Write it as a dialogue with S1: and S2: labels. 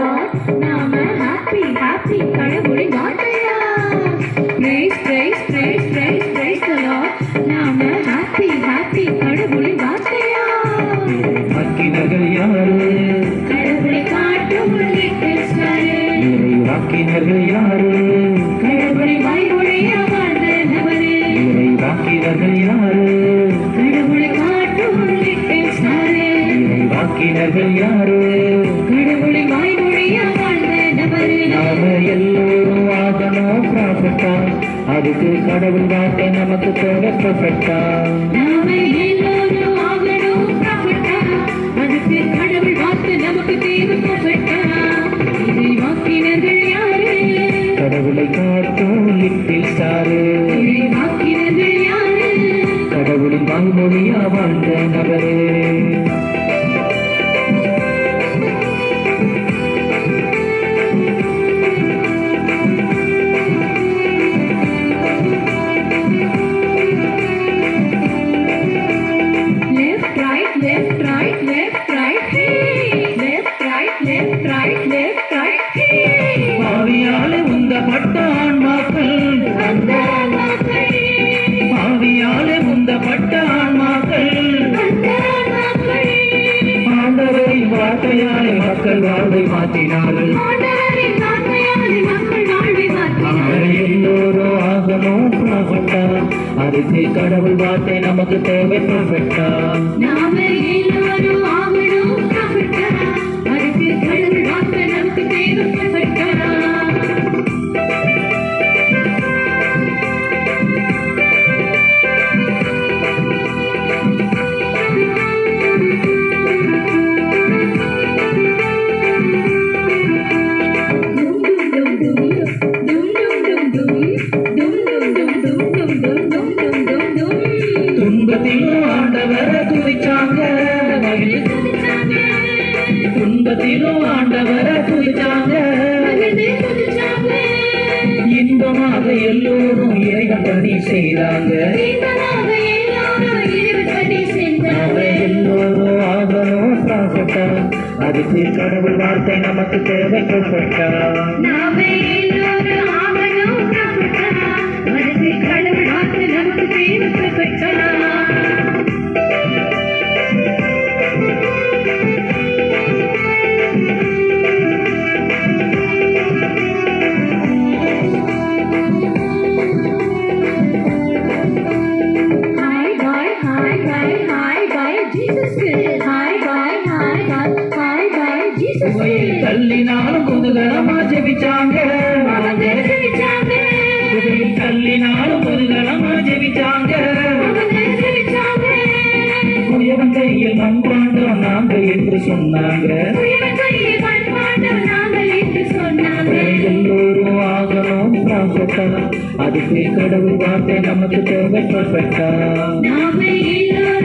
S1: Lord. நாம happy happy கடவுளின் வார்த்தையா. Praise praise praise praise praise the Lord. நாம happy happy கடவுளின் வார்த்தையா.
S2: வாக்கினர்கள் யாரு?
S1: கடவுளை காட்டும் little star.
S2: வாக்கினர்கள் யாரு?
S1: கடவுளை வாய்மொழியா வாழ்ந்த நபரே.
S2: வாக்கினர்கள் யாரு?
S1: கடவுளை காட்டும் little star.
S2: வாக்கினர்கள் யாரு?
S1: கடவுளை வாய்மொழியா வாழ்ந்த நபரே.
S2: நாம எல்லோரும் ஆகணும் ப்ராஃபட்டா, அதுக்கு கடவுள் வார்த்தை நமக்கு தேவை ப்ராஃபட்டா.
S1: நாம எல்லோரும் ஆகணும் ப்ராஃபட்டா, அதுக்கு கடவுள் வார்த்தை நமக்கு தேவை ப்ராஃபட்டா. இறை வாக்கினர்கள் யாரு?
S2: கடவுளை காட்டும் லிட்டில் ஸ்டாரு.
S1: இறை வாக்கினர்கள் யாரு?
S2: கடவுளின் வாய்மொழியா வாழ்ந்த நபரே.
S1: Left right left right hey. Left right left right hey.
S2: பாவியாலே உந்தப்பட்ட ஆன்மாக்கள்,
S1: அந்த ஆன்மாக்கள்,
S2: பாவியாலே உந்தப்பட்ட ஆன்மாக்கள்,
S1: அந்த ஆன்மாக்கள்,
S2: ஆண்டவரின் வார்த்தையாலே மக்கள் வாழ்வை மாற்றினார்கள்.
S1: ஆண்டவரின் வார்த்தையாலே மக்கள் வாழ்வை மாற்றினார்கள்.
S2: எல்லோரும் ஆகணும் ப்ராஃபட்டா, அதுக்கு கடவுள் வார்த்தை நமக்கு தேவை ப்ராஃபட்டா.
S1: நாம எல்லோரும் ஆகணும் ப்ராஃபட்டா, அதுக்கு கடவுள் வார்த்தை நமக்கு தேவை ப்ராஃபட்டா.
S2: துன்பத்திலும் ஆண்டவரை துதிச்சாங்க, துன்பத்திலும் ஆண்டவரை துதிச்சாங்க. இன்பமாக எல்லோரும் இறைவன் பணி செய்தாங்க. நாம எல்லோரும் ஆகணும் ப்ராஃபட்டா, அதுக்கு கடவுள் வார்த்தை நமக்கு தேவை ப்ராஃபட்டா.
S1: நாம எல்லோரும் ஆகணும் ப்ராஃபட்டா, அதுக்கு கடவுள் வார்த்தை நமக்கு தேவை ப்ராஃபட்டா.
S2: தள்ளினாலும் குதூகலமா ஜெபிச்சாங்க, தள்ளினாலும் குதூகலமா ஜெபிச்சாங்க. குயவன் கையில் மண்பாண்டம் நாங்க என்று சொன்னாங்க. எல்லோரும் ஆகணும் ப்ராஃபட்டா, அதுக்கு கடவுள் வார்த்தை நமக்கு தேவை ப்ராஃபட்டா.
S1: நாம எல்லோரும்